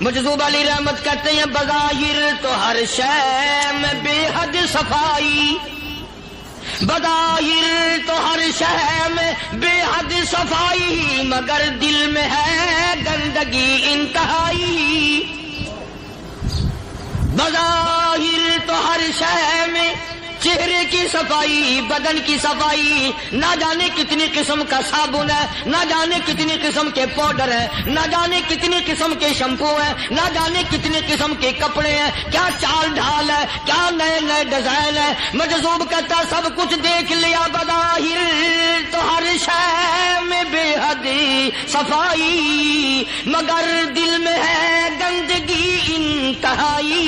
مجذوب علی رحمت کہتے ہیں بظاہر تو ہر شے میں بے حد صفائی، بظاہر تو ہر شے میں بے حد صفائی، مگر دل میں ہے گندگی انتہائی۔ بظاہر تو ہر شے میں چہرے کی صفائی، بدن کی صفائی، نہ جانے کتنی قسم کا صابن ہے، نہ جانے کتنی قسم کے پاؤڈر ہے، نہ جانے کتنی قسم کے شیمپو ہیں، نہ جانے کتنی قسم کے کپڑے ہیں، کیا چال ڈھال ہے، کیا نئے نئے ڈیزائن ہے۔ مجذوب کہتا سب کچھ دیکھ لیا، بظاہر تو ہر شے میں بے حد صفائی، مگر دل میں ہے گندگی انتہائی۔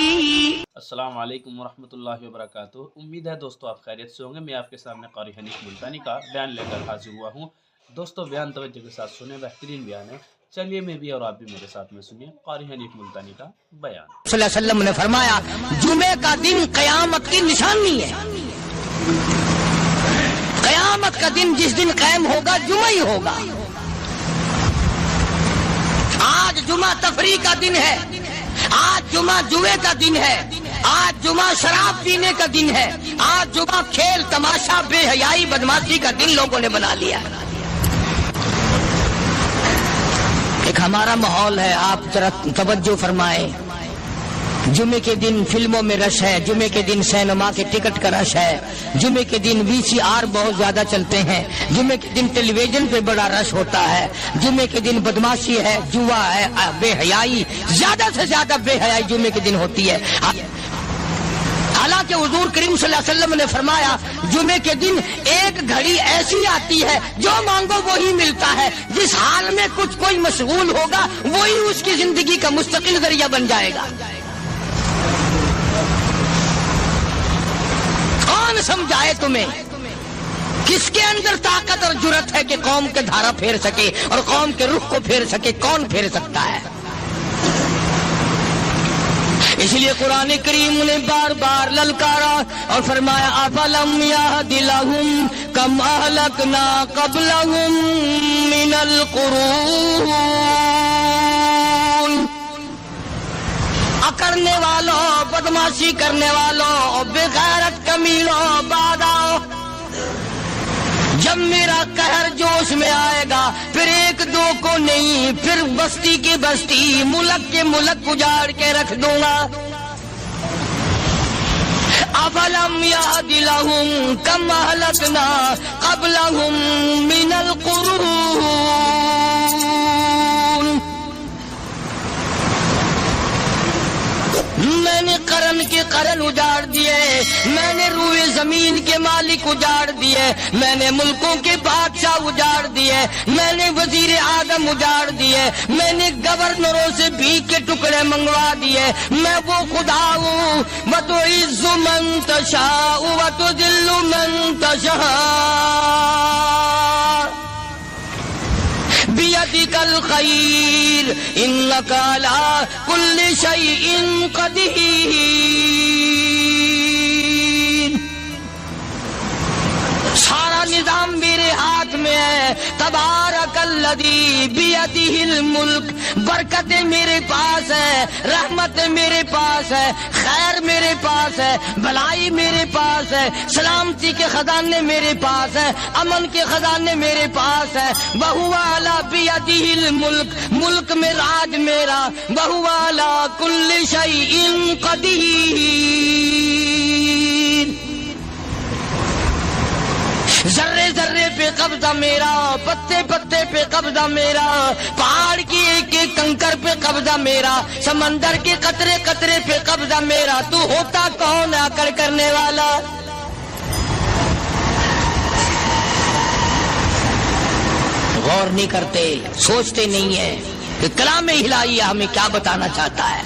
السلام علیکم ورحمۃ اللہ وبرکاتہ۔ امید ہے دوستو آپ خیریت سے ہوں گے۔ میں آپ کے سامنے قاری حنیف ملتانی کا بیان لے کر حاضر ہوا ہوں۔ دوستو بیان توجہ کے ساتھ سنیں، بہترین بیان ہے، چلیے میں بھی اور آپ بھی میرے ساتھ میں سنیے قاری حنیف ملتانی کا بیان۔ صلی اللہ علیہ وسلم نے فرمایا جمعے کا دن قیامت کی نشانی ہے، قیامت کا دن جس دن قائم ہوگا جمعہ ہی ہوگا۔ آج جمعہ تفریح کا دن ہے، آج جمعہ جوئے کا دن ہے، آج جمعہ شراب پینے کا دن ہے، آج جمعہ کھیل تماشا بے حیائی بدماشی کا دن لوگوں نے بنا لیا۔ ایک ہمارا ماحول ہے، آپ ذرا توجہ فرمائیں۔ جمعے کے دن فلموں میں رش ہے، جمعے کے دن سینما کے ٹکٹ کا رش ہے، جمعے کے دن VCR بہت زیادہ چلتے ہیں، جمعے کے دن ٹیلی ویژن پہ بڑا رش ہوتا ہے، جمعے کے دن بدماشی ہے، جوا ہے، بے حیائی، زیادہ سے زیادہ بے حیائی جمعے کے دن ہوتی ہے۔ حالانکہ حضور کریم صلی اللہ علیہ وسلم نے فرمایا جمعے کے دن ایک گھڑی ایسی آتی ہے جو مانگو وہی ملتا ہے، جس حال میں کوئی مشغول ہوگا وہی اس کی زندگی کا مستقل ذریعہ بن جائے گا۔ کون سمجھائے تمہیں؟ کس کے اندر طاقت اور جرت ہے کہ قوم کے دھارا پھیر سکے اور قوم کے رخ کو پھیر سکے؟ کون پھیر سکتا ہے؟ اس لیے قرآن کریم نے بار بار للکارا اور فرمایا افلم یہد لہم کم اہلکنا قبلہم من القرون، اکڑنے والوں، بدماشی کرنے والوں، بے غیرت کمینوں، بعد آؤ، جب میرا قہر جوش میں آئے گا پھر ایک دو کو نہیں، پھر بستی کی بستی، ملک کے ملک اجاڑ کے رکھ دوں گا۔ افلم یہد لہم کم اہلکنا قبلہم من القرون، میں نے قرن کے قرن اجاڑ دیے، میں نے روئے زمین کے مالک اجاڑ دیے، میں نے ملکوں کے بادشاہ اجاڑ دیے، میں نے وزیر اعظم اجاڑ دیے، میں نے گورنروں سے بھیک کے ٹکڑے منگوا دیے۔ میں وہ خدا ہوں وَتُعِزُّ مَن تَشَاءُ وَتُذِلُّ مَن تَشَاءُ بِيَدِكَ الْخَيْرُ إِنَّكَ عَلَىٰ كُلِّ شَيْءٍ قَدِيرٌ۔ سارا نظام میرے ہاتھ میں ہے، تبارک الذی بیدہ الملک، برکتیں میرے پاس ہے، رحمت میرے پاس ہے، خیر میرے پاس ہے، بھلائی میرے پاس ہے، سلامتی کے خزانے میرے پاس ہے، امن کے خزانے میرے پاس ہے۔ وہو علی بیدہ الملک، ملک میں راج میرا، وہو علی کل شیء قدیر، ذرے ذرے پہ قبضہ میرا، پتے پتے پہ قبضہ میرا، پہاڑ کی ایک ایک کنکر پہ قبضہ میرا، سمندر کے قطرے قطرے پہ قبضہ میرا۔ تو ہوتا کون آکڑ کرنے والا؟ غور نہیں کرتے، سوچتے نہیں ہیں کہ کلام الہی ہمیں کیا بتانا چاہتا ہے۔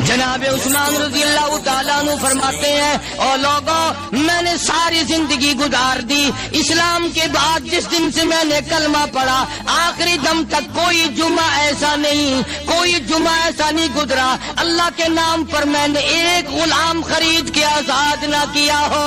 جناب عثمان رضی اللہ تعالیٰ عنہ فرماتے ہیں اور لوگوں، میں نے ساری زندگی گزار دی، اسلام کے بعد جس دن سے میں نے کلمہ پڑھا آخری دم تک کوئی جمعہ ایسا نہیں، کوئی جمعہ ایسا نہیں گزرا اللہ کے نام پر میں نے ایک غلام خرید کے آزاد نہ کیا ہو۔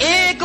1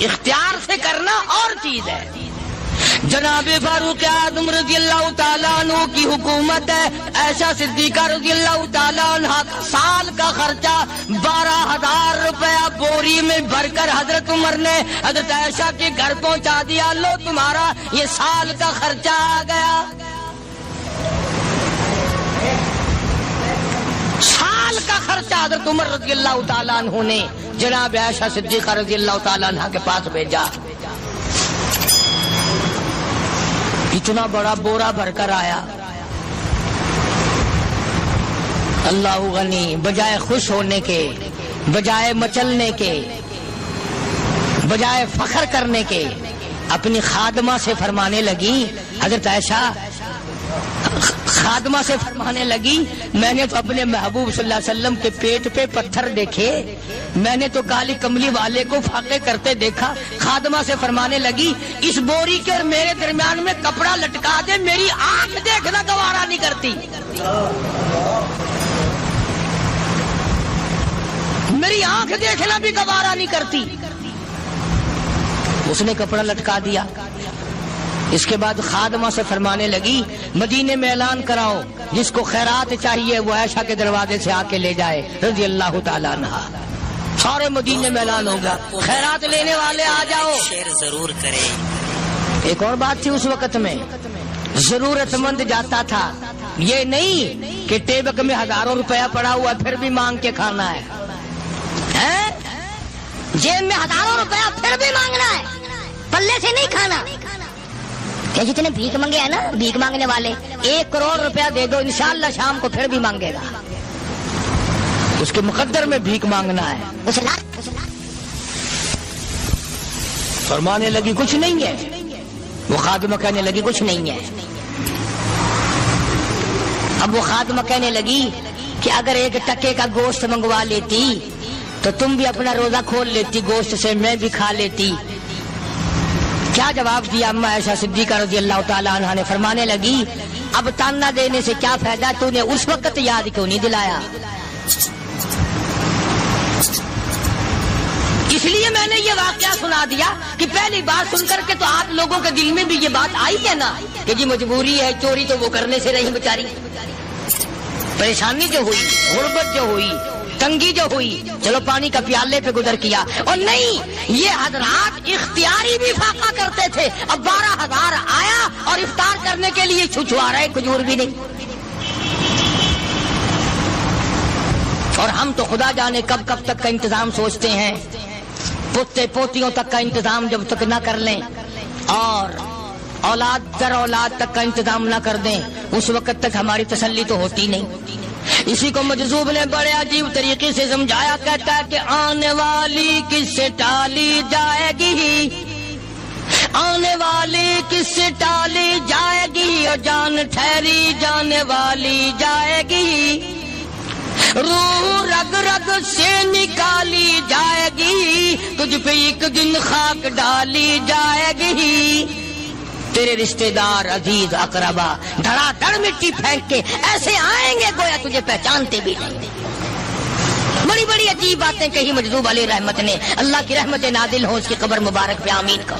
اختیار سے کرنا اور چیز ہے. جناب فاروق اعظم رضی اللہ تعالیٰ عنہ کی حکومت ہے. عائشہ صدیقہ رضی اللہ تعالیٰ عنہ کا سال کا خرچہ 12,000 روپیہ بوری میں بھر کر حضرت عمر نے حضرت عائشہ کے گھر پہنچا دیا. لو تمہارا یہ سال کا خرچہ آ گیا. سال کا خرچہ حضرت عمر رضی اللہ تعالیٰ عنہ نے جناب عائشہ صدیقہ رضی اللہ تعالیٰ عنہ کے پاس بھیجا. اتنا بڑا بورا بھر کر آیا. اللہ غنی، بجائے خوش ہونے کے، بجائے مچلنے کے، بجائے فخر کرنے کے، اپنی خادمہ سے فرمانے لگی. حضرت عائشہ خادمہ سے فرمانے لگی میں نے تو اپنے محبوب صلی اللہ علیہ وسلم کے پیٹ پہ پتھر دیکھے، میں نے تو کالی کملی والے کو فاقے کرتے دیکھا. خادمہ سے فرمانے لگی اس بوری کے اور میرے درمیان میں کپڑا لٹکا دے، میری آنکھ دیکھنا گوارا نہیں کرتی، میری آنکھ دیکھنا بھی گوارا نہیں کرتی. اس نے کپڑا لٹکا دیا. اس کے بعد خادمہ سے فرمانے لگی مدینے میں اعلان کراؤ جس کو خیرات چاہیے وہ عائشہ کے دروازے سے آ کے لے جائے رضی اللہ تعالیٰ عنہ. سارے مدینے میں اعلان ہوگا خیرات لینے والے آ جاؤ. شیئر ضرور کریں. ایک اور بات تھی اس وقت میں، ضرورت مند جاتا تھا، یہ نہیں کہ ٹیبک میں ہزاروں روپیہ پڑا ہوا پھر بھی مانگ کے کھانا ہے. جیب میں ہزاروں روپیہ پھر بھی مانگنا ہے، پلے سے نہیں کھانا. کہ جتنے بھیک مانگے ہیں نا بھیک مانگنے والے، 1 کروڑ روپیہ دے دو انشاءاللہ شام کو پھر بھی مانگے گا. اس کے مقدر میں بھیک مانگنا ہے. فرمانے لگی کچھ نہیں ہے. وہ خادمہ کہنے لگی کچھ نہیں ہے. اب وہ خادمہ کہنے لگی کہ اگر 1 ٹکے کا گوشت منگوا لیتی تو تم بھی اپنا روزہ کھول لیتی، گوشت سے میں بھی کھا لیتی. کیا جواب دیا اما عائشہ صدیقہ رضی اللہ تعالیٰ عنہ نے؟ فرمانے لگی اب تانا دینے سے کیا فائدہ، تو نے اس وقت یاد کیوں نہیں دلایا؟ اس لیے میں نے یہ واقعہ سنا دیا کہ پہلی بات سن کر کے تو آپ لوگوں کے دل میں بھی یہ بات آئی ہے نا کہ جی مجبوری ہے، چوری تو وہ کرنے سے رہی بیچاری، پریشانی جو ہوئی، غربت جو ہوئی، تنگی جو ہوئی، چلو پانی کا پیالے پہ گزر کیا. اور نہیں، یہ حضرات اختیاری بھی فاقہ کرتے تھے. اب 12,000 آیا اور افطار کرنے کے لیے چھچوا رہے، کھجور بھی نہیں. اور ہم تو خدا جانے کب کب تک کا انتظام سوچتے ہیں، پوتے پوتیوں تک کا انتظام جب تک نہ کر لیں اور اولاد در اولاد تک کا انتظام نہ کر دیں اس وقت تک ہماری تسلی تو ہوتی نہیں. اسی کو مجذوب نے بڑے عجیب طریقے سے سمجھایا. کہتا ہے کہ آنے والی کس سے ٹالی جائے گی، آنے والی کس سے ٹالی جائے گی، اور جان ٹھہری جانے والی جائے گی، روح رگ رگ سے نکالی جائے گی، تجھ پہ ایک دن خاک ڈالی جائے گی. تیرے رشتہ دار عزیز اقربا دھڑا دھڑ مٹی پھینک کے ایسے آئیں گے گویا تجھے پہچانتے بھی نہیں. بڑی بڑی عجیب باتیں کہی مجذوب علیہ رحمت نے. اللہ کی رحمت نازل ہو اس کی قبر مبارک پہ آمین کا.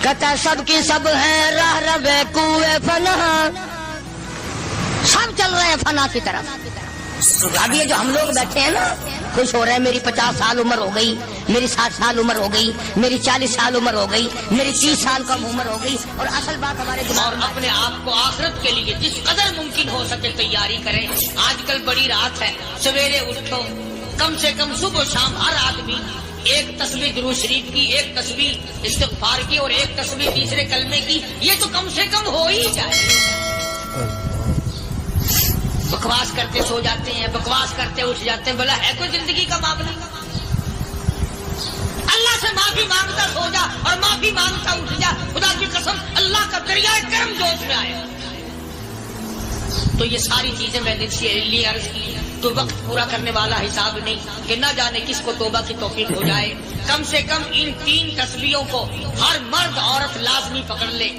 کہتا ہے سب کی سب ہیں راہ ربے کوئے فنا، سب چل رہے ہیں فنا کی طرف. اب یہ جو ہم لوگ بیٹھے ہیں نا خوش ہو رہے ہیں، میری 50 سال عمر ہو گئی، میری 60 سال عمر ہو گئی، میری 40 سال عمر ہو گئی، میری 30 سال کم عمر ہو گئی. اور اصل بات ہمارے دماغ میں اپنے آپ کو آخرت کے لیے جس قدر ممکن ہو سکے تیاری کریں. آج کل بڑی رات ہے، سویرے اٹھو، کم سے کم صبح شام ہر آدمی 1 تسبیح درود شریف کی، 1 تسبیح استغفار کی اور 1 تسبیح تیسرے کلمے کی. یہ تو کم سے کم ہو ہی جائے. بکواس کرتے سو جاتے ہیں، بکواس کرتے اٹھ جاتے ہیں. بلا ہے کوئی زندگی کا معاملہ؟ اللہ سے معافی مانگتا سو جا اور معافی مانگتا اٹھ جا. خدا کی قسم اللہ کا دریائے کرم جوش میں آئے. تو یہ ساری چیزیں میں نے لیے عرض کی. تو وقت پورا کرنے والا حساب نہیں کہ نہ جانے کس کو توبہ کی توفیق ہو جائے. کم سے کم ان 3 تسبیحوں کو ہر مرد عورت لازمی پکڑ لے.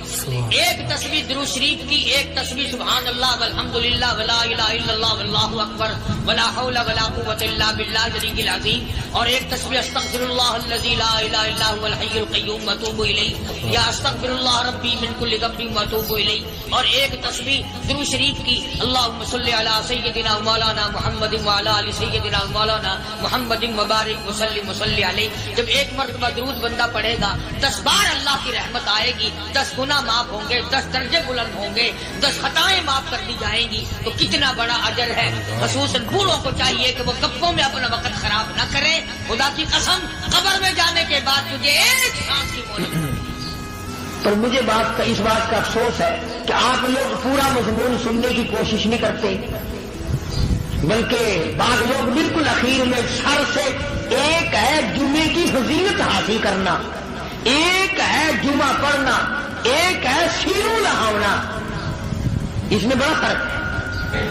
ایک تسبیح درود شریف کی، ایک تسبیح سبحان اللہ والحمدللہ ولا الہ الا اللہ واللہ اکبر ولا حول ولا قوۃ الا باللہ العلی العظیم، اور ایک تسبیح استغفر اللہ الذی لا الہ الا هو الحی القیوم واتوب الیہ یا استغفر اللہ ربی من کل ذنب واتوب الیہ، اور ایک تسبیح درود شریف کی اللہم صلی علی سیدنا مولانا محمد وعلی آل سیدنا مولانا محمد مبارک وسلم وصلی علیہ. جب ایک مرتبہ درود بندہ پڑھے گا 10 بار اللہ کی رحمت آئے گی، 10 گناہ معاف ہوں گے، 10 درجے بلند ہوں گے، 10 خطائیں معاف کر دی جائیں گی. تو کتنا بڑا اجر ہے. خصوصاً بوڑھوں کو چاہیے کہ وہ گپوں میں اپنا وقت خراب نہ کریں. خدا کی قسم قبر میں جانے کے بعد تجھے ایک سانس کی مہلت. پر مجھے اس بات کا افسوس ہے کہ آپ لوگ پورا مضمون سننے کی کوشش نہیں کرتے، بلکہ بعض لوگ بالکل اخیر میں سر سے، ایک ہے جمعے کی فضیلت حاصل کرنا، ایک ہے جمعہ پڑھنا، ایک ہے سیرو لہاونا. اس میں بڑا فرق ہے.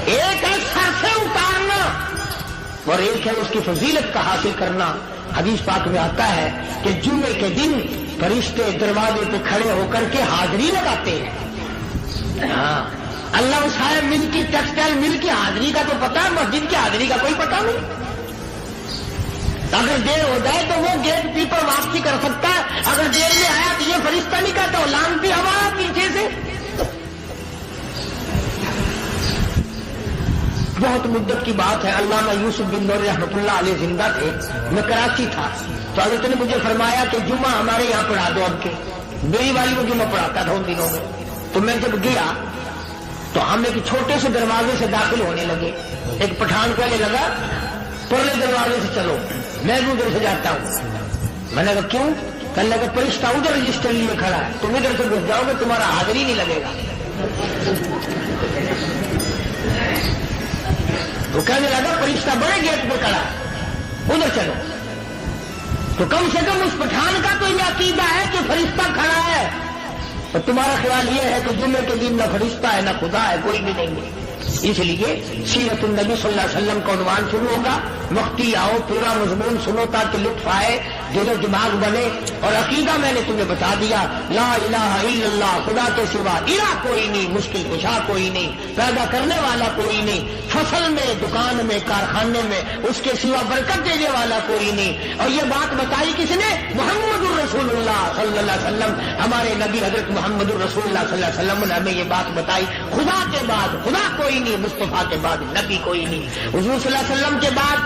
ایک ہے سر سے اتارنا اور ایک ہے اس کی فضیلت کا حاصل کرنا. حدیث پاک میں آتا ہے کہ جمعے کے دن فرشتے دروازے پہ کھڑے ہو کر کے حاضری لگاتے ہیں. ہاں، اللہ صاحب مل کی ٹیکسٹائل مل کی حاضری کا تو پتا ہے، مسجد کی حاضری کا کوئی پتا نہیں. اگر دیر ہو جائے تو وہ گیٹ کیپر واپسی کر سکتا ہے. اگر دیر میں آیا تو یہ فرشتہ نہیں کہتا، لانتی ہوا پیچھے سے. بہت مدت کی بات ہے، علامہ یوسف بن نور رحمۃ اللہ علیہ زندہ تھے. میں کراچی تھا تو حضرت نے مجھے فرمایا کہ جمعہ ہمارے یہاں پڑھا دو. اب کے میری والی وہ جمعہ پڑھاتا تھا ان دنوں میں. تو میں جب گیا تو ہم ایک چھوٹے سے دروازے سے داخل ہونے لگے. ایک پٹھان پہلے لگا پرلے دروازے سے چلو، میں بھی ادھر سے جاتا ہوں. میں نے کہا کیوں؟ کہنے لگا فرشتہ ادھر رجسٹر لیے کھڑا ہے، تم ادھر سے گھس جاؤ گے تمہارا حاضری نہیں لگے گا. تو کہنے لگا فرشتہ بڑے گیٹ پہ کھڑا ہے، ادھر چلو. تو کم سے کم اس پٹھان کا تو یہ عقیدہ ہے کہ فرشتہ کھڑا ہے، اور تمہارا خیال یہ ہے کہ جمعے کے دن نہ فرشتہ ہے نہ خدا ہے، کوئی بھی نہیں ہے. اس لیے سیرت النبی صلی اللہ علیہ وسلم کا عنوان شروع ہوگا. وقتی آؤ، پورا مضمون سنو تاکہ لطف آئے، دل و دماغ بنے. اور عقیدہ میں نے تمہیں بتا دیا، لا الہ الا اللہ، خدا کے سوا الہ کوئی نہیں، مشکل کشا کوئی نہیں، پیدا کرنے والا کوئی نہیں، فصل میں، دکان میں، کارخانے میں اس کے سوا برکت دینے والا کوئی نہیں. اور یہ بات بتائی کس نے؟ محمد الرسول اللہ صلی اللہ علیہ وسلم. ہمارے نبی حضرت محمد الرسول اللہ صلی اللہ علیہ وسلم نے ہمیں یہ بات بتائی. خدا کے بعد خدا کوئی نہیں، مصطفیٰ کے بعد نبی کوئی نہیں، حضور صلی اللہ علیہ وسلم کے بعد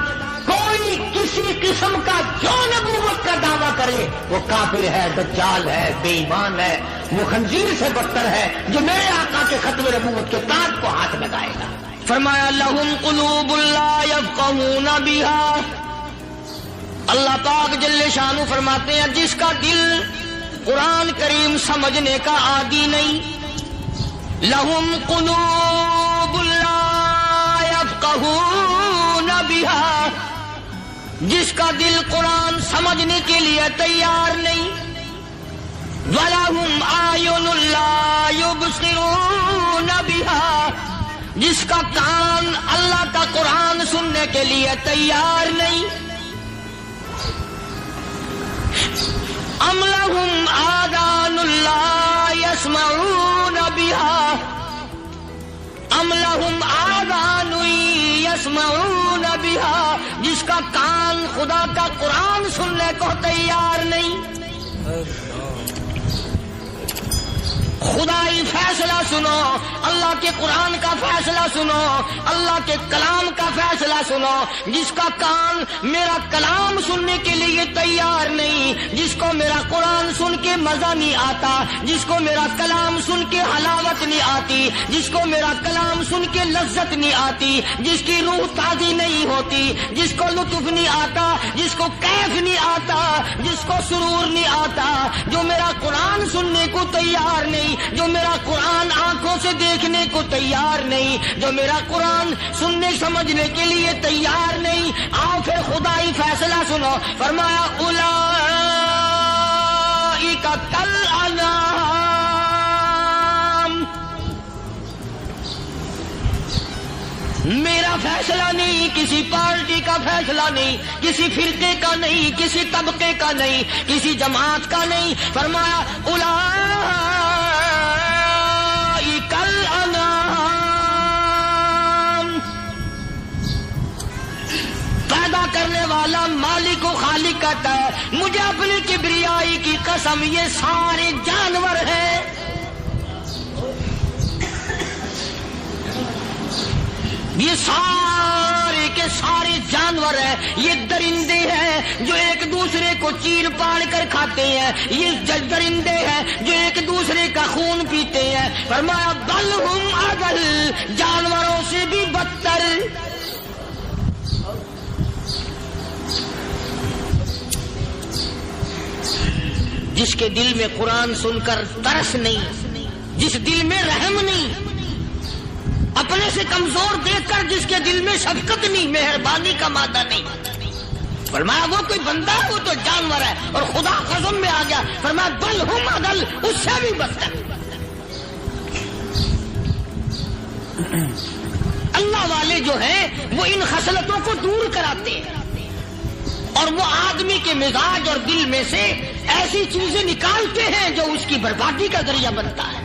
کوئی کسی قسم کا جو نبوت کا دعویٰ کرے وہ کافر ہے، دجال ہے، بے ایمان ہے، وہ خنزیر سے بدتر ہے جو میرے آقا کے ختم نبوت کے تاج کو ہاتھ لگائے گا. فرمایا لہم قلوب لا یفقہون بہا. اللہ پاک جل شانہ فرماتے ہیں جس کا دل قرآن کریم سمجھنے کا عادی نہیں. لہم قلوب لا یفقہون بہا، جس کا دل قرآن سمجھنے کے لیے تیار نہیں. وَلَهُمْ أَعْيُنٌ لَا يُبْصِرُونَ بِهَا، جس کا کان اللہ کا قرآن سننے کے لیے تیار نہیں. أَمْ لَهُمْ آذَانٌ لَا يَسْمَعُونَ بِهَا، أَمْ لَهُمْ آذَانٌ يَسْمَعُونَ بِهَا، جس کا کان خدا کا قرآن سننے کو تیار نہیں. خدائی فیصلہ سنو، اللہ کے قرآن کا فیصلہ سنو، اللہ کے کلام کا فیصلہ سنو. جس کا کان میرا کلام سننے کے لیے تیار نہیں، جس کو میرا قرآن سن کے مزہ نہیں آتا، جس کو میرا کلام سن کے حلاوت نہیں آتی، جس کو میرا کلام سن کے لذت نہیں آتی، جس کی روح تازی نہیں ہوتی، جس کو لطف نہیں آتا، جس کو کیف نہیں آتا، جس کو سرور نہیں آتا، جو میرا قرآن سننے کو تیار نہیں، جو میرا قرآن آنکھوں سے دیکھنے کو تیار نہیں، جو میرا قرآن سننے سمجھنے کے لیے تیار نہیں. آؤ پھر خدائی فیصلہ سنو. فرمایا اولئک کالانعام، میرا میرا فیصلہ نہیں، کسی پارٹی کا فیصلہ نہیں، کسی فرقے کا نہیں، کسی طبقے کا نہیں، کسی جماعت کا نہیں. فرمایا اولئک الانعام. پیدا کرنے والا مالک و خالق کہتا ہے مجھے اپنی کبریائی کی قسم یہ سارے جانور ہیں. یہ سارے کے سارے جانور ہیں، یہ درندے ہیں جو ایک دوسرے کو چیر پاڑ کر کھاتے ہیں، یہ درندے ہیں جو ایک دوسرے کا خون پیتے ہیں. فرمایا بل ہم اضل، جانوروں سے بھی بدتر. جس کے دل میں قرآن سن کر ترس نہیں، جس دل میں رحم نہیں، اپنے سے کمزور دیکھ کر جس کے دل میں شفقت نہیں، مہربانی کا مادہ نہیں. فرمایا وہ کوئی بندہ ہے، وہ تو جانور ہے. اور خدا قسم میں آ گیا فرمایا بل ہم اضل، اس سے بھی بدتر. اللہ والے جو ہیں وہ ان خصلتوں کو دور کراتے ہیں اور وہ آدمی کے مزاج اور دل میں سے ایسی چیزیں نکالتے ہیں جو اس کی بربادی کا ذریعہ بنتا ہے.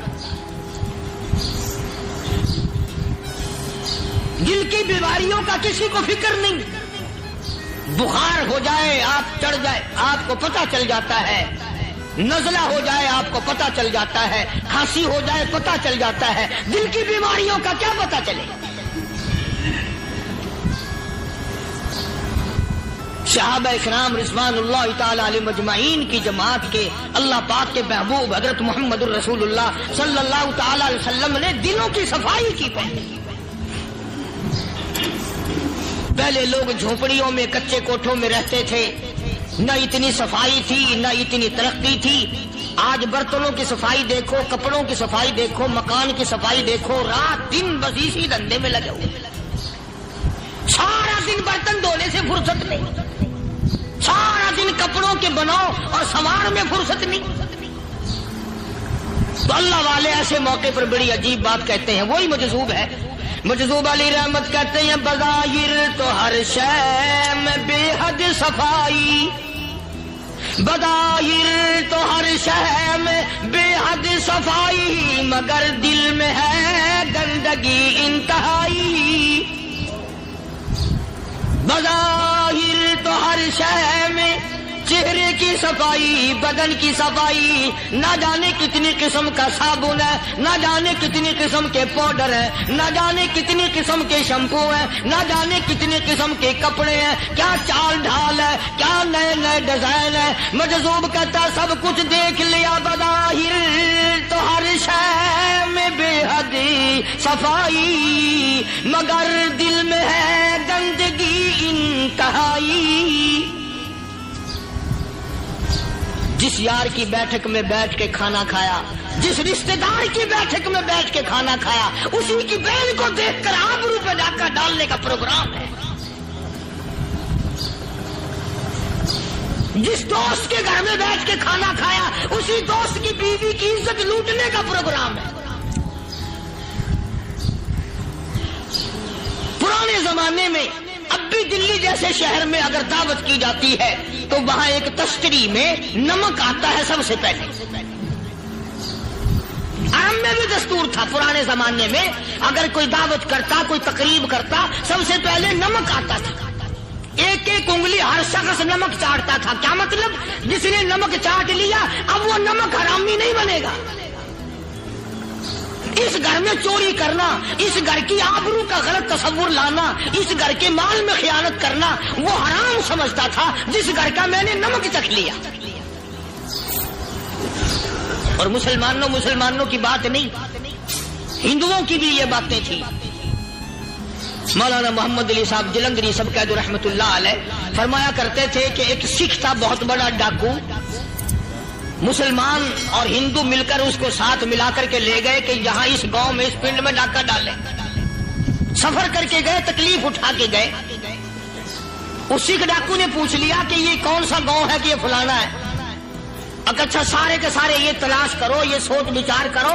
دل کی بیماریوں کا کسی کو فکر نہیں. بخار ہو جائے آپ چڑھ جائے آپ کو پتہ چل جاتا ہے، نزلہ ہو جائے آپ کو پتہ چل جاتا ہے، کھانسی ہو جائے پتہ چل جاتا ہے. دل کی بیماریوں کا کیا پتہ چلے؟ صحابہ اکرام رضوان اللہ تعالی علیہ مجمعین کی جماعت کے اللہ پاک کے محبوب حضرت محمد الرسول اللہ صلی اللہ تعالی علیہ وسلم نے دلوں کی صفائی کی. پہلے لوگ جھونپڑیوں میں کچے کوٹھوں میں رہتے تھے، نہ اتنی صفائی تھی نہ اتنی ترقی تھی. آج برتنوں کی صفائی دیکھو، کپڑوں کی صفائی دیکھو، مکان کی صفائی دیکھو، رات دن بس اسی دھندے میں لگے ہوئے. سارا دن برتن دھونے سے فرصت نہیں، سارا دن کپڑوں کے بناؤ اور سنوار میں فرصت نہیں. تو اللہ والے ایسے موقع پر بڑی عجیب بات کہتے ہیں. وہی مجذوب ہے، مجذوب علی رحمت کہتے ہیں بظاہر تو ہر شے میں بے حد صفائی، بظاہر تو ہر شے میں بے حد صفائی، مگر دل میں ہے گندگی انتہائی. بظاہر تو ہر شے میں چہرے کی صفائی، بدن کی صفائی، نہ جانے کتنی قسم کا صابن ہے، نہ جانے کتنی قسم کے پاؤڈر ہے، نہ جانے کتنی قسم کے شیمپو ہیں، نہ جانے کتنی قسم کے کپڑے ہیں، کیا چال ڈھال ہے، کیا نئے نئے ڈیزائن ہے. مجذوب کہتا سب کچھ دیکھ لیا، بظاہر تو ہر شے میں بے حد صفائی، مگر دل میں ہے گندگی انتہائی. جس یار کی بیٹھک میں بیٹھ کے کھانا کھایا، جس رشتہ دار کی بیٹھک میں بیٹھ کے کھانا کھایا، اسی کی بہن کو دیکھ کر آبرو پہ ڈاکہ ڈالنے کا پروگرام ہے. جس دوست کے گھر میں بیٹھ کے کھانا کھایا، اسی دوست کی بیوی کی عزت لوٹنے کا پروگرام ہے. پرانے زمانے میں اب بھی دلی جیسے شہر میں اگر دعوت کی جاتی ہے تو وہاں ایک تشتری میں نمک آتا ہے سب سے پہلے. عام میں بھی دستور تھا پرانے زمانے میں، اگر کوئی دعوت کرتا، کوئی تقریب کرتا، سب سے پہلے نمک آتا تھا. ایک ایک انگلی ہر شخص نمک چاٹتا تھا. کیا مطلب؟ جس نے نمک چاٹ لیا اب وہ نمک حرامی نہیں بنے گا. اس گھر میں چوری کرنا، اس گھر کی آبرو کا غلط تصور لانا، اس گھر کے مال میں خیانت کرنا وہ حرام سمجھتا تھا جس گھر کا میں نے نمک چکھ لیا. اور مسلمانوں کی بات نہیں، ہندوؤں کی بھی یہ باتیں تھی. مولانا محمد علی صاحب جلندری سب قید رحمت اللہ علیہ فرمایا کرتے تھے کہ ایک سکھ تھا بہت بڑا ڈاکو. مسلمان اور ہندو مل کر اس کو ساتھ ملا کر کے لے گئے کہ یہاں اس گاؤں میں اس پنڈ میں ڈاکہ ڈالے. سفر کر کے گئے، تکلیف اٹھا کے گئے. اس سکھ ڈاکو نے پوچھ لیا کہ یہ کون سا گاؤں ہے کہ یہ فلانا ہے. اچھا سارے کے سارے یہ تلاش کرو، یہ سوچ بچار کرو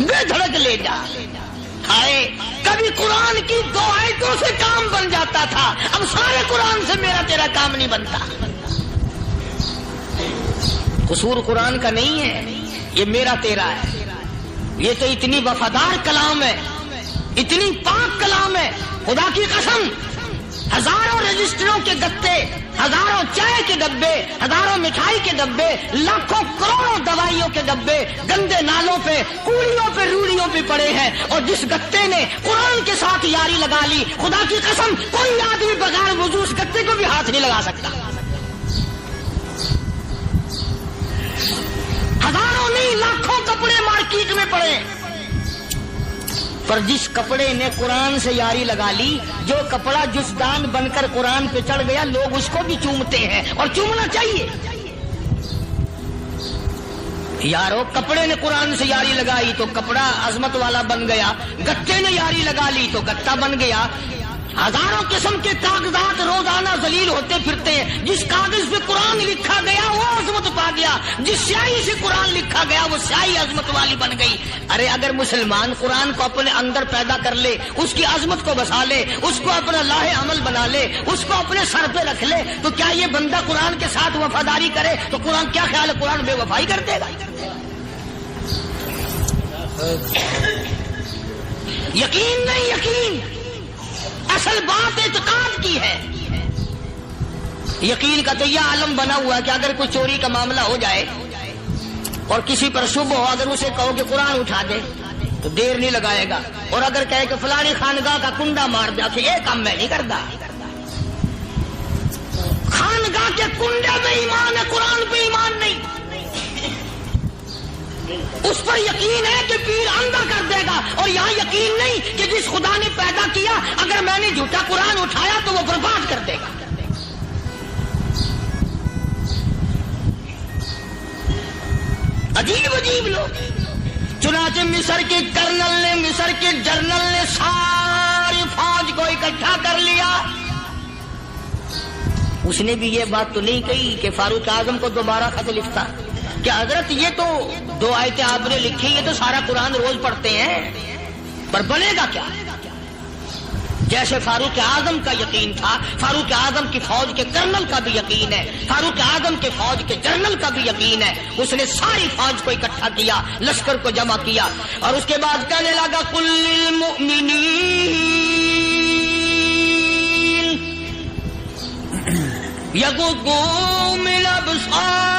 بے دھڑک لے جا. ہائے کبھی قرآن کی 2 آیتوں سے کام بن جاتا تھا، اب سارے قرآن سے میرا تیرا کام نہیں بنتا. قصور قرآن کا نہیں ہے، یہ میرا تیرا ہے. یہ تو اتنی وفادار کلام ہے، اتنی پاک کلام ہے، خدا کی قسم. ہزاروں رجسٹروں کے گتے، ہزاروں چائے کے ڈبے، ہزاروں مٹھائی کے ڈبے، لاکھوں کروڑوں دوائیوں کے ڈبے گندے نالوں پہ، کوڑیوں پہ، روڑیوں پہ پڑے ہیں، اور جس گتے نے قرآن کے ساتھ یاری لگا لی، خدا کی قسم کوئی آدمی بغیر وضو اس گتے کو بھی ہاتھ نہیں لگا سکتا. ہزاروں نہیں لاکھوں کپڑے مارکیٹ میں پڑے، پر جس کپڑے نے قرآن سے یاری لگا لی، جو کپڑا جسدان بن کر قرآن پہ چڑھ گیا، لوگ اس کو بھی چومتے ہیں، اور چومنا چاہیے. یارو کپڑے نے قرآن سے یاری لگائی تو کپڑا عظمت والا بن گیا، گتے نے یاری لگا لی تو گتا بن گیا. ہزاروں قسم کے کاغذات روزانہ ذلیل ہوتے پھرتے ہیں، جس کاغذ پہ قرآن لکھا گیا وہ عظمت پا گیا، جس سیاہی سے قرآن لکھا گیا وہ سیاہی عظمت والی بن گئی. ارے اگر مسلمان قرآن کو اپنے اندر پیدا کر لے، اس کی عظمت کو بسا لے، اس کو اپنا لاہ عمل بنا لے، اس کو اپنے سر پہ رکھ لے، تو کیا یہ بندہ قرآن کے ساتھ وفاداری کرے تو قرآن کیا خیال ہے قرآن بے وفائی کر دے گا؟ یقین نہیں، یقین اصل بات اعتقاد کی ہے. یقین کا تو یہ عالم بنا ہوا ہے کہ اگر کوئی چوری کا معاملہ ہو جائے اور کسی پر شبہ ہو، اگر اسے کہو کہ قرآن اٹھا دے تو دیر نہیں لگائے گا، اور اگر کہے کہ فلانی خانگاہ کا کنڈا مار دیا کہ یہ کام میں نہیں کرتا. خانگاہ کے کنڈے میں ایمان ہے، قرآن پہ ایمان نہیں. اس پر یقین ہے کہ پیر اندر کر دے گا، اور یہاں یقین نہیں کہ جس خدا نے پیدا کیا اگر میں نے جھوٹا قرآن اٹھایا تو وہ برباد کر دے گا. عجیب عجیب لوگ. چنانچہ مصر کے کرنل نے، مصر کے جنرل نے ساری فوج کو اکٹھا کر لیا. اس نے بھی یہ بات تو نہیں کہی کہ فاروق اعظم کو دوبارہ خط لکھتا کہ حضرت یہ تو 2 آیتیں آپ نے لکھی، یہ تو سارا قرآن روز پڑھتے ہیں، پر بنے گا کیا؟ جیسے فاروق اعظم کا یقین تھا، فاروق اعظم کی فوج کے کرنل کا بھی یقین ہے، فاروق اعظم کے فوج کے جنرل کا بھی یقین ہے. اس نے ساری فوج کو اکٹھا کیا، لشکر کو جمع کیا، اور اس کے بعد کہنے لگا قل للمؤمنین یغضوا من ابصارهم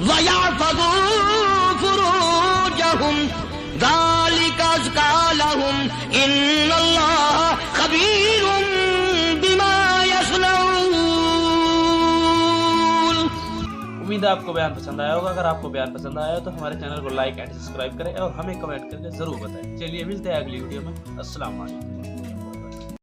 وَيَحْفَظُوا فُرُوجَهُمْ ذَلِكَ أَزْكَىٰ لَهُمْ إِنَّ اللَّهَ خَبِيرٌ بِمَا يَصْنَعُونَ. امید ہے آپ کو بیان پسند آیا ہوگا. اگر آپ کو بیان پسند آیا تو ہمارے چینل کو لائک اینڈ سبسکرائب کریں اور ہمیں کمنٹ کر کے ضرور بتائیں. چلیے ملتے ہیں اگلی ویڈیو میں. السلام علیکم.